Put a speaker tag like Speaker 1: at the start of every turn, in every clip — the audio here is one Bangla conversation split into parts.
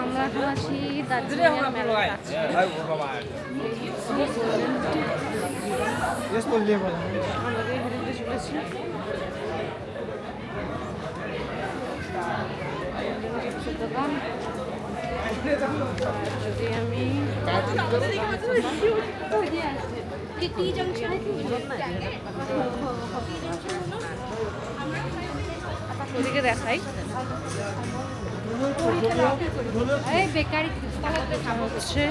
Speaker 1: আমরা এখন আছি দার্জিলিং মেলার কাছে। আমাদের হেঁটে হেঁটে চলেছি। দোকান যদি আমি ওদিকে দেখাই, হচ্ছে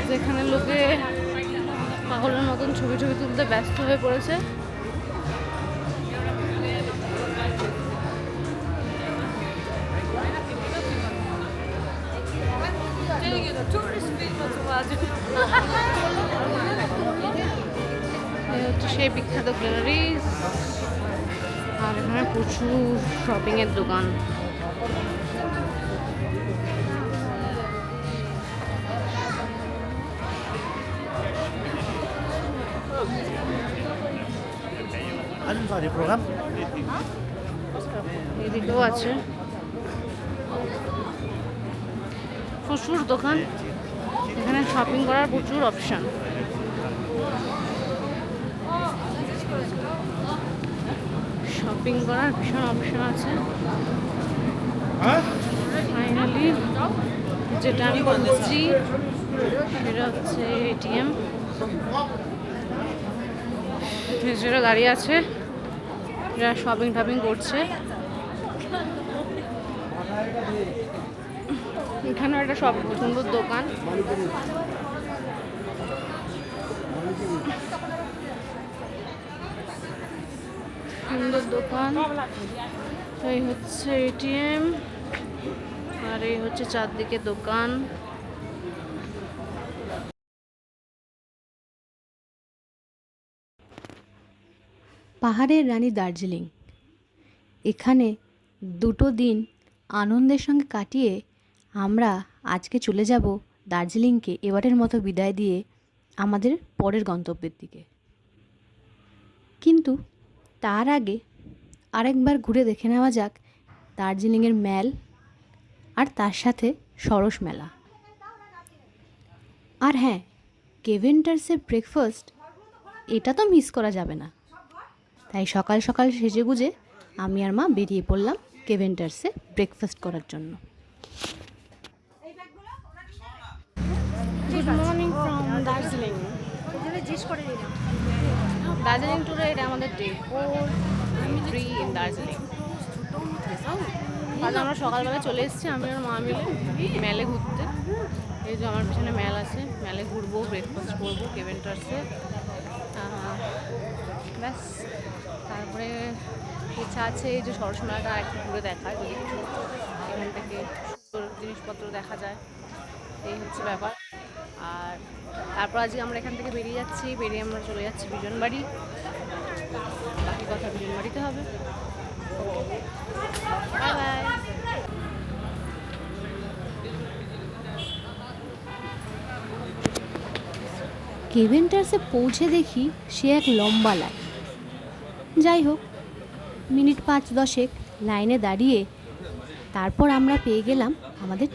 Speaker 1: যেখানে লোকে পাগলের মতন ছবি ছবি তুলতে ব্যস্ত হয়ে পড়েছে। হচ্ছে সেই বিখ্যাত গ্যালারিজ, আর এখানে প্রচুর শপিং এর দোকান। এদিকেও আছে প্রচুর দোকান, এখানে শপিং করার প্রচুর অপশন। শপিং করার ভীষণ অপশন আছে। ফাইনালি যেটা আমি বলছি সেটা হচ্ছে এটিএম। ভেতরে গাড়ি আছে, যারা শপিং টপিং করছে। এখানেও একটা সব সুন্দর দোকান। সুন্দর দোকান। এই হচ্ছে এটিএম, আর এই হচ্ছে চারদিকে দোকান।
Speaker 2: পাহাড়ের রানী দার্জিলিং, এখানে দুটো দিন আনন্দের সঙ্গে কাটিয়ে আমরা আজকে চলে যাব দার্জিলিংকে এবারের মতো বিদায় দিয়ে আমাদের পরের গন্তব্যের দিকে। কিন্তু তার আগে আরেকবার ঘুরে দেখে নেওয়া যাক দার্জিলিংয়ের ম্যাল আর তার সাথে সরস মেলা। আর হ্যাঁ, কেভেন্টার্সের ব্রেকফাস্ট এটা তো মিস করা যাবে না। তাই সকাল সকাল সেজেগুজে আমি আর মা বেরিয়ে পড়লাম কেভেন্টার্সে ব্রেকফাস্ট করার জন্য।
Speaker 1: Good morning from Darjeeling. Darjeeling ট্যুরে এটা আমাদের ডে 4 ইন দার্জিলিং। আজ আমরা সকালবেলা চলে এসেছি আমি আর মা মিলে মেলে ঘুরতে। এই যে আমার পিছনে মেল আছে, মেলে ঘুরবো, ব্রেকফাস্ট করবো কেভেন্টার্সে, ব্যাস। তারপরে ইচ্ছা আছে এই যে সরস মেলাটা একটু ঘুরে দেখায়, যদি কিছু এখান থেকে সুন্দর জিনিসপত্র দেখা যায়। এই হচ্ছে ব্যাপার। আর তারপর আজকে আমরা এখান থেকে বেরিয়ে যাচ্ছি, বেরিয়ে আমরা চলে যাচ্ছি বিজন বাড়ি। বাকি কথা বিজন বাড়িতে হবে। Bye bye.
Speaker 2: কেভেন্টার্সে পৌঁছে দেখি সে এক লম্বা লাইন। যাই হোক, মিনিট 5-10 লাইনে দাঁড়িয়ে তারপর আমরা পেয়ে গেলাম আমাদের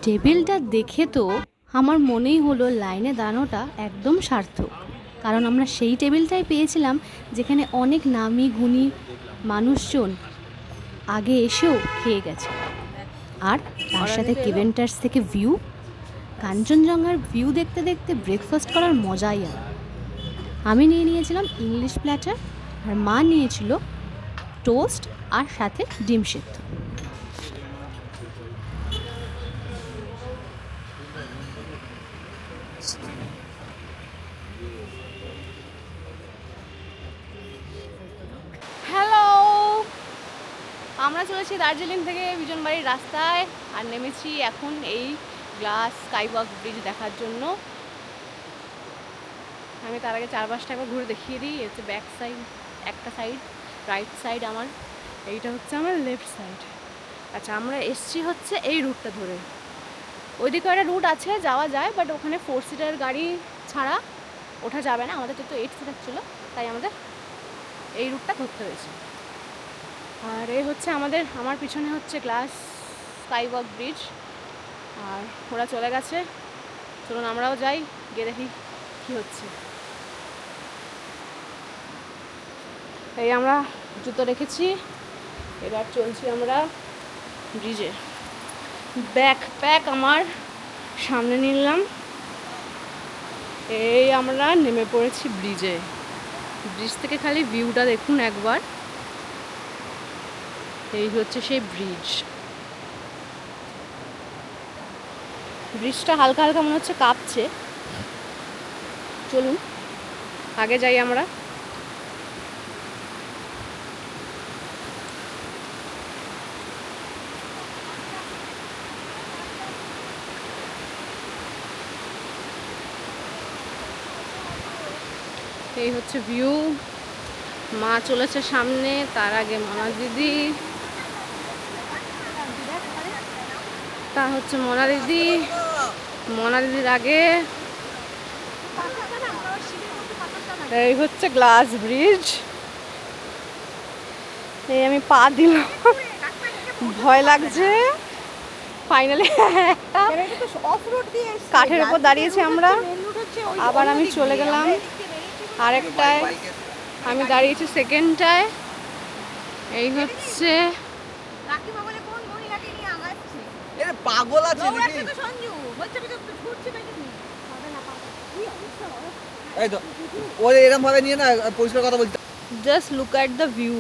Speaker 2: টেবিলটা দেখে তো আমার মনেই হলো লাইনে দাঁড়ানোটা একদম সার্থক। কারণ আমরা সেই টেবিলটাই পেয়েছিলাম যেখানে অনেক নামি গুণী মানুষজন আগে এসেও খেয়ে গেছে। আর তার সাথে কেভেন্টার্স থেকে ভিউ, কাঞ্চনজঙ্ঘার ভিউ দেখতে দেখতে ব্রেকফাস্ট করার মজাই আর। আমি নিয়েছিলাম ইংলিশ প্ল্যাটার, আর মা নিয়েছিল টোস্ট আর সাথে ডিম সেদ্ধ।
Speaker 1: হ্যালো, আমরা চলেছি দার্জিলিং থেকে বিজন বাড়ির রাস্তায়, আর নেমেছি এখন এই গ্লাস স্কাইওয়াক ব্রিজ দেখার জন্য। আমি তার আগে 4-5টা একবার ঘুরে দেখিয়ে দিই। হচ্ছে ব্যাক সাইড একটা সাইড, রাইট সাইড আমার, এইটা হচ্ছে আমার লেফট সাইড। আচ্ছা, আমরা এসছি হচ্ছে এই রুটটা ধরে। ওইদিকে একটা রুট আছে, যাওয়া যায়, বাট ওখানে 4 সিটার গাড়ি ছাড়া ওঠা যাবে না। আমাদের তো 8 সিটার ছিল, তাই আমাদের এই রুটটা ধরতে হয়েছে। আর এই হচ্ছে আমার পিছনে হচ্ছে গ্লাস স্কাইওয়াক ব্রিজ, আর ওরা চলে গেছে। চলুন আমরাও যাই, গিয়ে দেখি কী হচ্ছে। এই আমরা জুতো রেখেছি, এবার চলছি আমরা ব্রিজে। ব্যাকপ্যাক আমার সামনে নিলাম, এই আমরা নেমে পড়েছি ব্রিজে। ব্রিজ থেকে খালি ভিউটা দেখুন একবার, এই হচ্ছে সেই ব্রিজ। ব্রিজটা হালকা হালকা মনে হচ্ছে কাঁপছে। চলুন আগে যাই আমরা। এই হচ্ছে ভিউ, মা চলেছে সামনে, তার আগে মনা দিদি, তা হচ্ছে মনা দিদির আগে এই হচ্ছে গ্লাস ব্রিজ। এই আমি পা দিলাম, ভয় লাগছে। ফাইনালি কাঠের উপর দাঁড়িয়েছি আমরা, আবার আমি চলে গেলাম আরেকটায়, আমি দাঁড়িয়েছি সেকেন্ডটায়। এই হচ্ছে
Speaker 3: পাগল আছে নাকি? এই তো ওরে এরকম ভাবে নিয়ে না পরিষ্কার কথা বলতে।
Speaker 1: Just look at the view.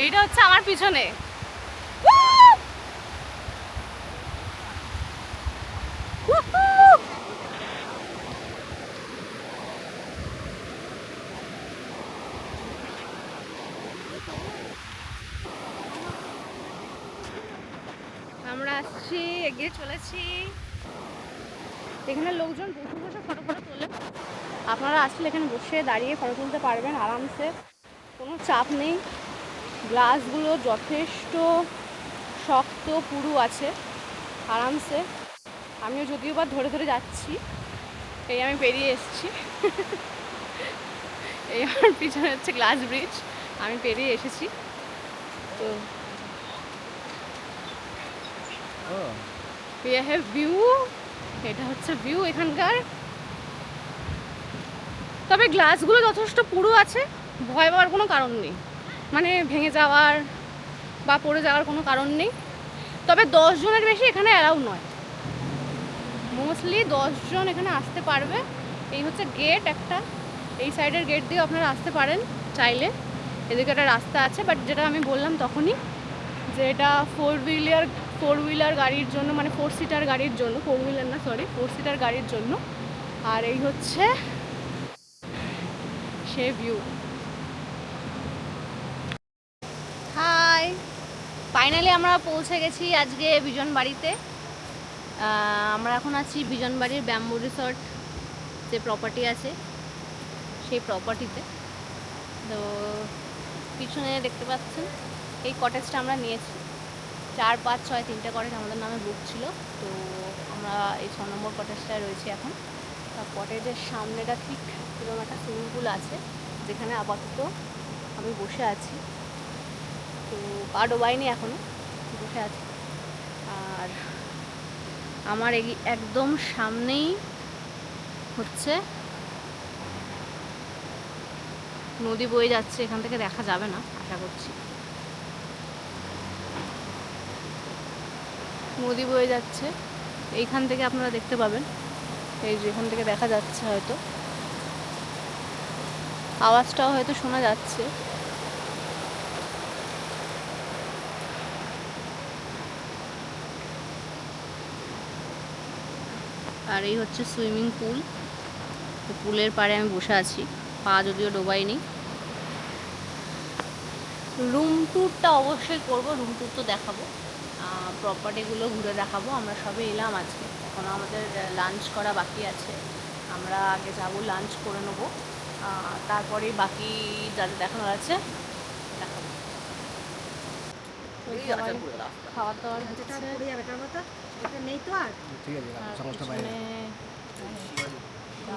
Speaker 1: এইটা হচ্ছে আমার পিছনে। আমরা আসছি, এগিয়ে চলেছি। এখানে লোকজন বসে বসে ফটো তোলে, আপনারা আসলে এখানে বসে দাঁড়িয়ে ফটো তুলতে পারবেন আরামসে, কোনো চাপ নেই। গ্লাসগুলো যথেষ্ট শক্ত পুরু আছে, আরামসে। আমিও যদিও বা ধরে ধরে যাচ্ছি, এই আমি পেরিয়ে এসেছি। এই আমার পিছনে হচ্ছে গ্লাস ব্রিজ, আমি পেরিয়ে এসেছি। তো ভিউ, এটা হচ্ছে ভিউ এখানকার। তবে গ্লাসগুলো যথেষ্ট পুরু আছে, ভয় পাওয়ার কোনো কারণ নেই, মানে ভেঙে যাওয়ার বা পড়ে যাওয়ার কোনো কারণ নেই। তবে 10 জনের বেশি এখানে অ্যালাউ নয়, মোস্টলি 10 জন এখানে আসতে পারবে। এই হচ্ছে গেট একটা, এই সাইডের গেট দিয়ে আপনারা আসতে পারেন চাইলে। এদিকে একটা রাস্তা আছে, বাট যেটা আমি বললাম তখনই যে এটা 4 হুইলার গাড়ির জন্য, মানে 4 সিটার গাড়ির জন্য, 4 হুইলার না সরি 4 সিটার গাড়ির জন্য। আর এই হচ্ছে সে ভিউ। হাই, ফাইনালি আমরা পৌঁছে গেছি আজকে বিজন বাড়িতে। আমরা এখন আছি বিজন বাড়ির ব্যাম্বু রিসর্ট যে প্রপার্টি আছে সেই প্রপার্টিতে। তো পিছনে দেখতে পাচ্ছেন এই কটেজটা আমরা নিয়েছি, 4, 5, 6 3টে কটেজ আমাদের নামে বুক ছিল। তো আমরা এই 6 নম্বর কটেজটায় রয়েছি এখন। কটেজের সামনেটা ঠিক এরকম একটা সুইমিং পুল আছে, যেখানে আপাতত আমি বসে আছি। তো পা ডোবাইনি এখনও, বসে আছি। আর আমার একদম সামনেই হচ্ছে নদী বয়ে যাচ্ছে, এখান থেকে দেখা যাবে না আশা করছি। নদী বয়ে যাচ্ছে, এইখান থেকে আপনারা দেখতে পাবেন, এই যে এখান থেকে দেখা যাচ্ছে, হয়তো আওয়াজটাও হয়তো শোনা যাচ্ছে। আর এই হচ্ছে সুইমিং পুল, পুলের পাড়ে আমি বসে আছি, পা যদিও ডোবাইনি। রুম ট্যুরটা অবশ্যই করব, রুম ট্যুর তো দেখাবো, প্রপার্টিগুলো ঘুরে দেখাবো। আমরা সবে এলাম আজকে, এখনও আমাদের লাঞ্চ করা বাকি আছে। আমরা আগে যাব, লাঞ্চ করে নেবো, তারপরে বাকি যা যা দেখানোর আছে দেখাবো। ওই সবাই খাওয়া দাওয়ার হচ্ছে,
Speaker 3: ঠিক আছে,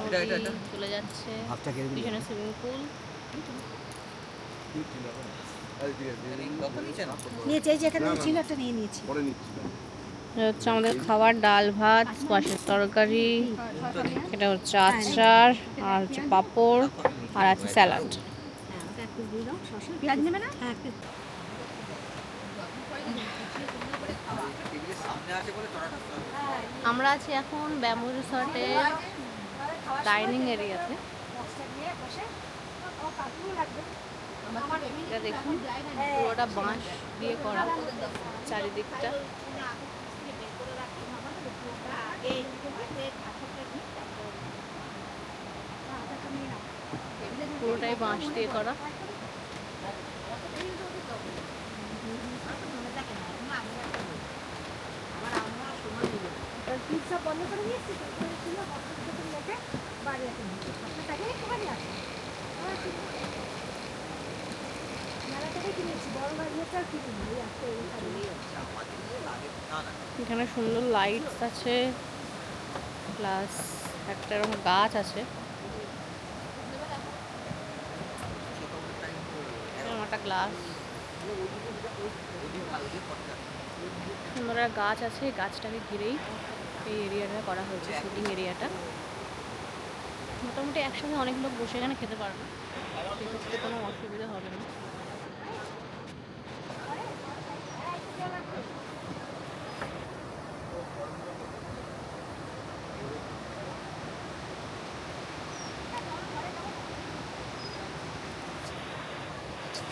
Speaker 1: নদী চলে যাচ্ছে, পিছনে সুইমিং পুল। এটা হচ্ছে আমাদের খাবার, ডাল ভাত, স্কোয়াশের তরকারি, এটা হচ্ছে আচার, আর হচ্ছে পাঁপড়, আর আছে স্যালাড। আমরা আছি এখন ব্যাম্বু রিসর্টের ডাইনিং এরিয়াতে। এটা দেখুন, পুরোটা বাঁশ দিয়ে করা চারিদিকটা। পুরোটাই বাঁশ দিয়ে করা। এখানে সুন্দর লাইটস আছে, প্লাস একটা এরকম গাছ আছে, এরকম একটা গ্লাস, সুন্দর একটা গাছ আছে। এই গাছটাকে ঘিরেই এই এরিয়াটা করা হয়েছে, শুটিং এরিয়াটা। মোটামুটি একসাথে অনেক লোক বসে এখানে খেতে পারবে, সেক্ষেত্রে কোনো অসুবিধা হবে না।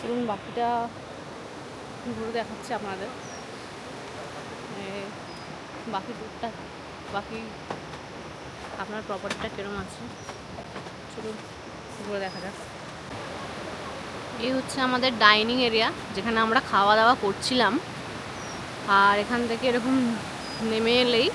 Speaker 1: চলুন বাকিটা ঘুরে দেখাচ্ছি আপনাদের, বাকি টুরটা, বাকি আপনার প্রপার্টিটা কীরকম আছে চলুন ঘুরে দেখা যাক। এই হচ্ছে আমাদের ডাইনিং এরিয়া, যেখানে আমরা খাওয়া দাওয়া করছিলাম। আর এখান থেকে এরকম নেমে এলেই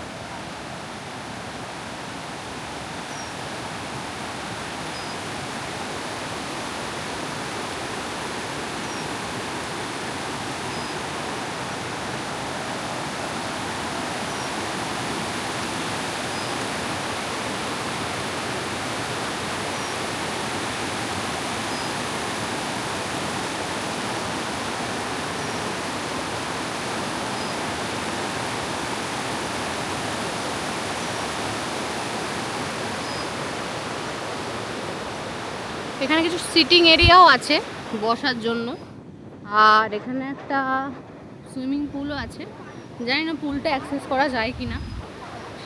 Speaker 1: এখানে কিছু সিটিং এরিয়াও আছে বসার জন্য। আর এখানে একটা সুইমিং পুলও আছে, জানি না পুলটা অ্যাক্সেস করা যায় কি না,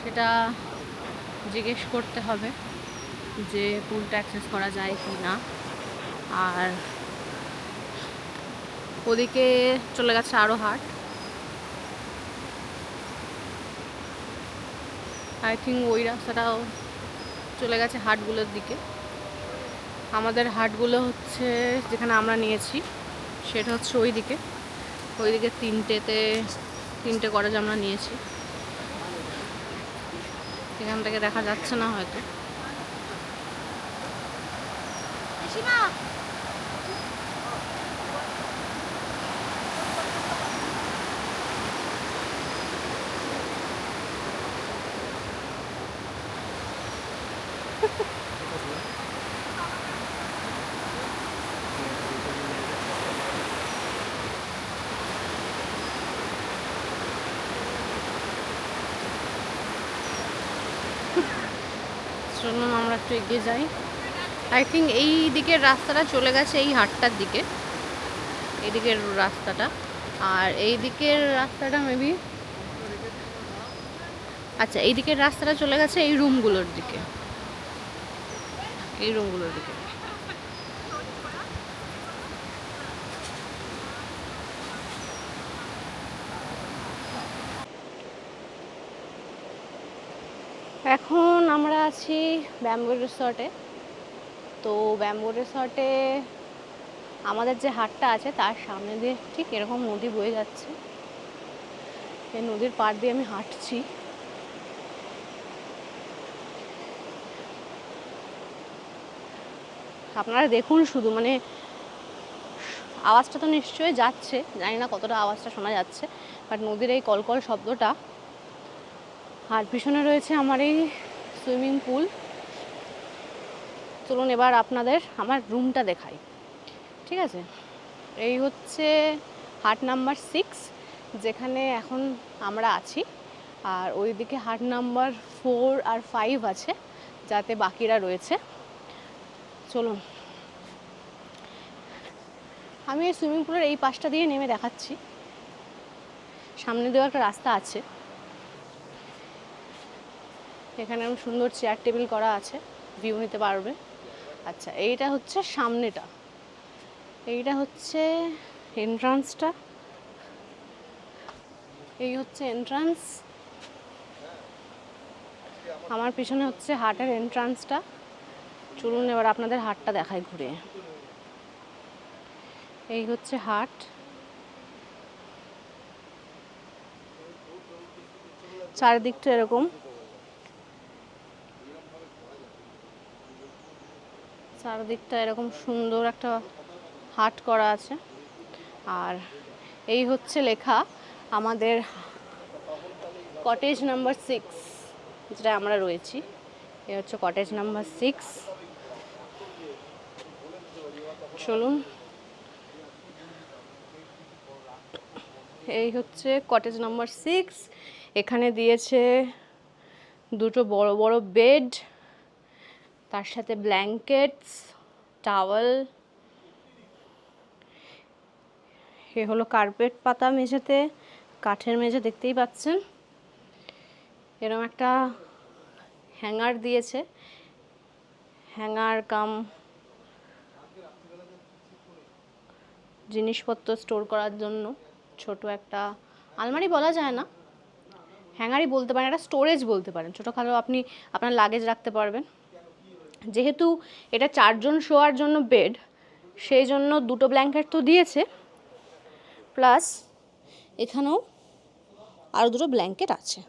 Speaker 1: সেটা জিজ্ঞেস করতে হবে যে পুলটা অ্যাক্সেস করা যায় কি না। আর ওদিকে চলে গেছে আরও হাট, আই থিঙ্ক ওই রাস্তাটাও চলে গেছে হাটগুলোর দিকে। আমাদের হাটগুলো হচ্ছে যেখানে আমরা নিয়েছি সেটা হচ্ছে ওইদিকে তিনটে কটেজ আমরা নিয়েছি। এখান থেকে দেখা যাচ্ছে না হয়তো। চলুন আমরা একটু এগিয়ে যাই। আই থিঙ্ক এই দিকের রাস্তাটা চলে গেছে এই হাটটার দিকে, এই দিকের রাস্তাটা। আর এই দিকের রাস্তাটা মেবি, আচ্ছা এই দিকের রাস্তাটা চলে গেছে এই রুমগুলোর দিকে, এই রুমগুলোর দিকে। এখন আমরা আছি ব্যাম্বু রিসর্টে। তো ব্যাম্বু রিসর্টে আমাদের যে হাটটা আছে তার সামনে দিয়ে ঠিক এরকম নদী বয়ে যাচ্ছে। এই নদীর পাড় দিয়ে আমি হাঁটছি।
Speaker 2: আপনারা দেখুন শুধু, মানে আওয়াজটা তো নিশ্চয়ই যাচ্ছে, জানি না কতটা আওয়াজটা শোনা যাচ্ছে, বাট নদীর এই কলকল শব্দটা। আর পিছনে রয়েছে আমার এই সুইমিং পুল। চলুন এবার আপনাদের আমার রুমটা দেখাই, ঠিক আছে? এই হচ্ছে হাট নাম্বার 6, যেখানে এখন আমরা আছি। আর ওইদিকে হাট নাম্বার 4 আর 5 আছে, যাতে বাকিরা রয়েছে। চলুন আমি এই সুইমিং পুলের এই পাশটা দিয়ে নেমে দেখাচ্ছি। সামনে দিয়েও একটা রাস্তা আছে, এখানে আমি সুন্দর চেয়ার টেবিল করা আছে, ভিউ নিতে পারবে। আচ্ছা, এইটা হচ্ছে সামনেটা, এইটা হচ্ছে এন্ট্রান্সটা, এই হচ্ছে এন্ট্রান্স। আমার পিছনে হচ্ছে হাটের এন্ট্রান্সটা। চলুন এবার আপনাদের হাটটা দেখাই ঘুরে। এই হচ্ছে হাট, চারিদিকটা এরকম, চারিদিকটা এরকম সুন্দর একটা হাট করা আছে। আর এই হচ্ছে লেখা আমাদের কটেজ নাম্বার 6, যেটা আমরা রয়েছি। এই হচ্ছে কটেজ নাম্বার 6। চলুন, এই হচ্ছে কটেজ নাম্বার 6। এখানে দিয়েছে দুটো বড় বড় বেড, তার সাথে ব্ল্যাঙ্কেটস, টাওয়েল। এ হলো কার্পেট পাতা মেঝেতে, কাঠের মেঝে দেখতেই পাচ্ছেন। এরকম একটা হ্যাঙ্গার দিয়েছে, হ্যাঙ্গার কাম জিনিসপত্র স্টোর করার জন্য। ছোট একটা আলমারি বলা যায় না, হ্যাঙ্গারই বলতে পারেন, একটা স্টোরেজ বলতে পারেন। ছোটোখাটো আপনি আপনার লাগেজ রাখতে পারবেন। যেহেতু এটা 4 জন শোয়ার জন্য বেড, সেই জন্য দুটো ব্ল্যাঙ্কেট তো দিয়েছে, প্লাস এখানেও আরও দুটো ব্ল্যাঙ্কেট আছে।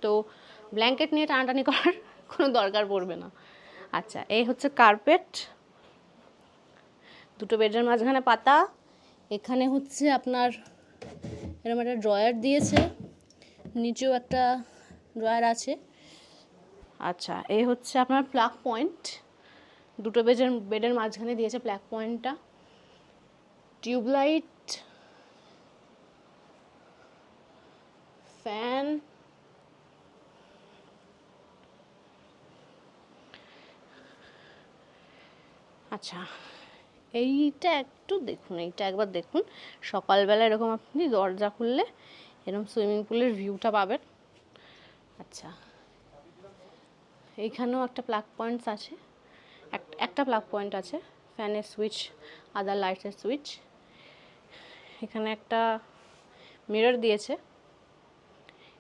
Speaker 2: তো ব্ল্যাঙ্কেট নিয়ে টানাটানি করার কোনো দরকার পড়বে না। আচ্ছা, এই হচ্ছে কার্পেট, দুটো বেডের মাঝখানে পাতা। এখানে হচ্ছে আপনার এরকম একটা ড্রয়ার দিয়েছে, নিচেও একটা ড্রয়ার আছে। আচ্ছা, এই হচ্ছে আপনার প্লাগ পয়েন্ট, দুটো বেডের মাঝখানে দিয়েছে প্লাগ পয়েন্টটা। টিউবলাইট, ফ্যান, আচ্ছা এইটা একটু দেখুন, এইটা একবার দেখুন। সকালবেলা এরকম আপনি দরজা খুললে এরকম সুইমিং পুলের ভিউটা পাবেন। আচ্ছা, এইখানেও একটা প্লাগ পয়েন্টস আছে, একটা প্লাগ পয়েন্ট আছে, ফ্যানের সুইচ, আদার লাইটের সুইচ। এখানে একটা মিরর দিয়েছে,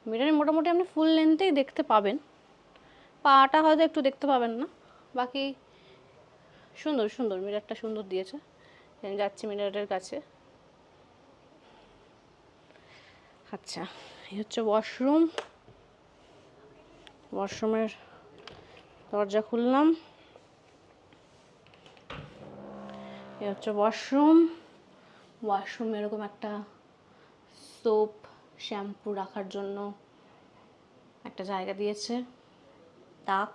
Speaker 2: মিররে মোটামুটি আপনি ফুল লেন্থেই দেখতে পাবেন, পাটা হয়তো একটু দেখতে পাবেন না, বাকি সুন্দর সুন্দর। মিররটা সুন্দর দিয়েছে। আমি যাচ্ছি মিররের কাছে। আচ্ছা, এই হচ্ছে ওয়াশরুম, ওয়াশরুমের দরজা খুললাম। এই হচ্ছে ওয়াশরুম। ওয়াশরুম এরকম একটা সোপ, শ্যাম্পু রাখার জন্য একটা জায়গা দিয়েছে, তাক।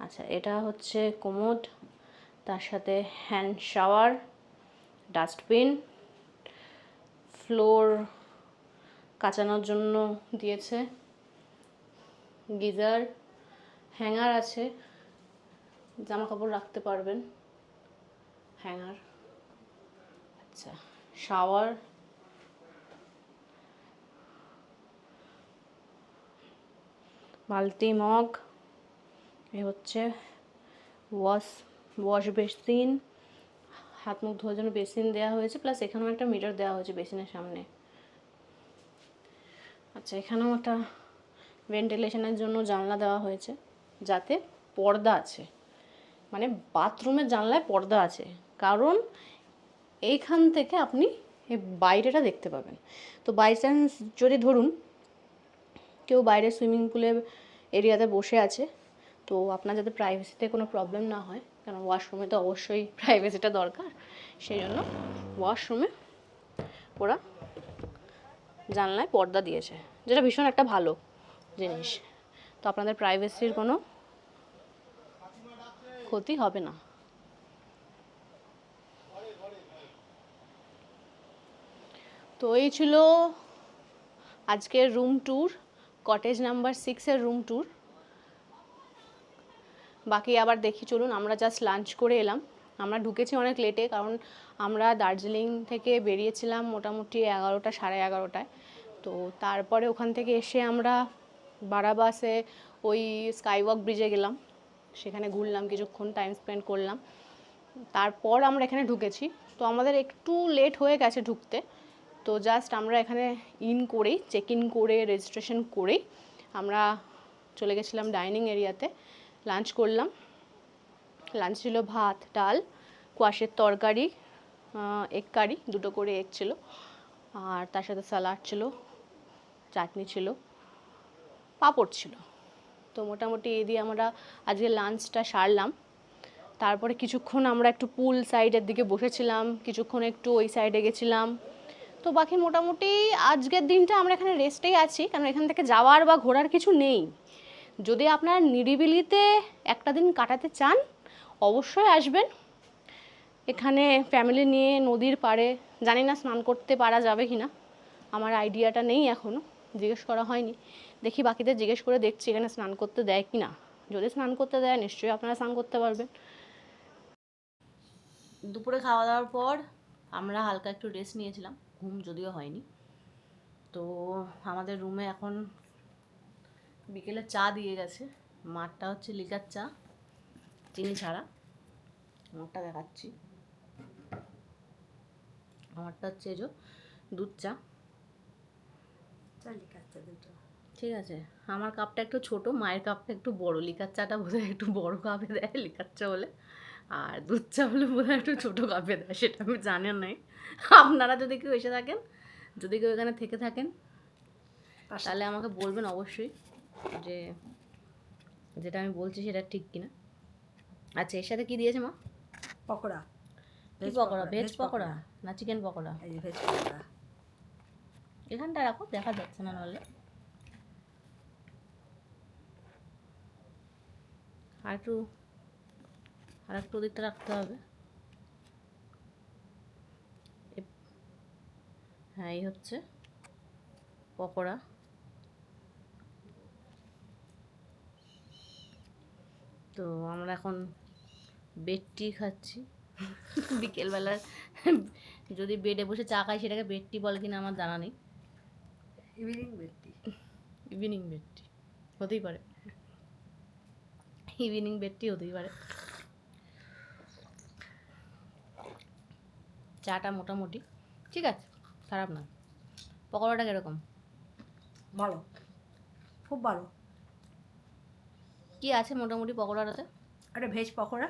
Speaker 2: আচ্ছা, এটা হচ্ছে কোমোড, তার সাথে হ্যান্ড শাওয়ার, ডাস্টবিন, ফ্লোর কাচানোর জন্য দিয়েছে, গিজার, হ্যাঙ্গার আছে, জামা কাপড় রাখতে পারবেন, হ্যাঙ্গার। আচ্ছা, শাওয়ার, বালতি, মগ। এ হচ্ছে ওয়াশ বেসিন, হাত মুখ ধোয়ার জন্য বেসিন দেওয়া হয়েছে, প্লাস এখানেও একটা মিটার দেওয়া হয়েছে বেসিনের সামনে। আচ্ছা, এখানেও একটা ভেন্টিলেশনের জন্য জানলা দেওয়া হয়েছে, যাতে পর্দা আছে, মানে বাথরুমের জানলায় পর্দা আছে, কারণ এইখান থেকে আপনি এই বাইরেটা দেখতে পাবেন। তো বাই চান্স যদি ধরুন কেউ বাইরে সুইমিং পুলে এরিয়াতে বসে আছে, তো আপনার যাতে প্রাইভেসিতে কোনো প্রবলেম না হয়,
Speaker 1: কারণ ওয়াশরুমে তো অবশ্যই প্রাইভেসিটা দরকার, সেই জন্য ওয়াশরুমে ওরা জানলায় পর্দা দিয়েছে, যেটা ভীষণ একটা ভালো জিনিস। তো আপনাদের প্রাইভেসির কোনো ক্ষতি হবে না। তো এই ছিল আজকের রুম ট্যুর, কটেজ নাম্বার 6-এর রুম ট্যুর। বাকি আবার দেখি, চলুন। আমরা জাস্ট লাঞ্চ করে এলাম। আমরা ঢুকেছি অনেক লেটে, কারণ আমরা দার্জিলিং থেকে বেরিয়েছিলাম মোটামুটি 11টা, 11:30টায়। তো তারপরে ওখান থেকে এসে আমরা বারাবাসে ওই স্কাইওয়াক ব্রিজে গেলাম, সেখানে ঘুরলাম, কিছুক্ষণ টাইম স্পেন্ড করলাম। তারপর আমরা এখানে ঢুকেছি। তো আমাদের একটু লেট হয়ে গেছে ঢুকতে। তো জাস্ট আমরা এখানে চেক ইন করে রেজিস্ট্রেশন করেই আমরা চলে গেছিলাম ডাইনিং এরিয়াতে। লাঞ্চ করলাম। লাঞ্চ ছিল ভাত, ডাল, কোয়াশের তরকারি, এগ কারি, 2টো করে এগ ছিল, আর তার সাথে স্যালাড ছিল, চাটনি ছিল, পাঁপড় ছিল। তো মোটামুটি এই দিয়ে আমরা আজকে লাঞ্চটা সারলাম। তারপরে কিছুক্ষণ আমরা একটু পুল সাইডের দিকে বসেছিলাম, কিছুক্ষণ একটু ওই সাইডে গেছিলাম। তো বাকি মোটামুটি আজকের দিনটা আমরা এখানে রেস্টেই আছি, কারণ এখান থেকে যাওয়ার বা ঘোরার কিছু নেই। যদি আপনারা নিরিবিলিতে একটা দিন কাটাতে চান, অবশ্যই আসবেন এখানে ফ্যামিলি নিয়ে নদীর পাড়ে। জানি না স্নান করতে পারা যাবে কি না, আমার আইডিয়াটা নেই, এখনও জিজ্ঞেস করা হয়নি। দেখি বাকিদের জিজ্ঞেস করে দেখছি এখানে স্নান করতে দেয় কি না। যদি স্নান করতে দেয় নিশ্চয়ই আপনারা স্নান করতে পারবেন। দুপুরে খাওয়া দাওয়ার পর আমরা হালকা একটু রেস্ট নিয়েছিলাম, ঘুম যদিও হয়নি। তো আমাদের রুমে এখন বিকেলে চা দিয়ে গেছে। মারটা হচ্ছে লিকার চা, চিনি ছাড়া। আমারটা দেখাচ্ছি, আমারটা হচ্ছে এই যে দুধ চা। লিকার চা দুটো ঠিক আছে। আমার কাপটা একটু ছোট, মায়ের কাপটা একটু বড়। লিকার চাটা বোধহয় একটু বড় কাপে দেয় লিকার চা বলে, আর দুধ চা হলে বোধহয় একটু ছোটো কাপে দেয়, সেটা আমি জানি নাই। আপনারা যদি কেউ এসে থাকেন, যদি কেউ এখানে থেকে থাকেন, তাহলে আমাকে বলবেন অবশ্যই যে যেটা আমি বলছি সেটা ঠিক কিনা। আচ্ছা, এর সাথে কি দিয়েছে মা?
Speaker 4: পকোড়া।
Speaker 1: কি পকোড়া? ভেজ পকোড়া না চিকেন পকোড়া?
Speaker 4: এই যে ভেজ পকোড়া।
Speaker 1: এখানটা রাখো, দেখা যাচ্ছে না নাহলে। আর একটু ওদিকটা রাখতে হবে। হ্যাঁ, এই হচ্ছে পকোড়া। তো আমরা এখন বেড টি খাচ্ছি। বিকেলবেলা যদি বেডে বসে চা খাই সেটাকে বেড টি বলে কিনা আমার জানা নেই।
Speaker 4: ইভিনিং বেড টি।
Speaker 1: ইভিনিং বেড টি হতেই পারে, ইভিনিং বেড টি হতেই পারে। চাটা মোটামুটি ঠিক আছে, খারাপ না। পকোড়াটা কিরকম?
Speaker 4: ভালো, খুব ভালো।
Speaker 1: কি আছে মোটামুটি পকোড়াটাতে?
Speaker 4: একটা ভেজ পকোড়া,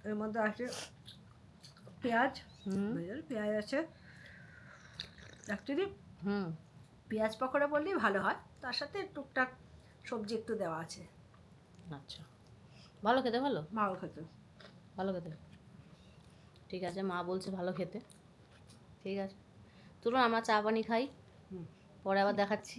Speaker 4: এর মধ্যে আছে পেঁয়াজ, পেঁয়াজ আছে অ্যাকচুয়ালি। পেঁয়াজ পকোড়া বললেই ভালো হয়, তার সাথে টুকটাক সবজি একটু দেওয়া আছে।
Speaker 1: আচ্ছা, ভালো খেতে, ভালো
Speaker 4: ভালো খেতে,
Speaker 1: ভালো খেতে। ঠিক আছে, মা বলছে ভালো খেতে। ঠিক আছে, চলুন আমরা চা পানি খাই, পরে আবার দেখাচ্ছি।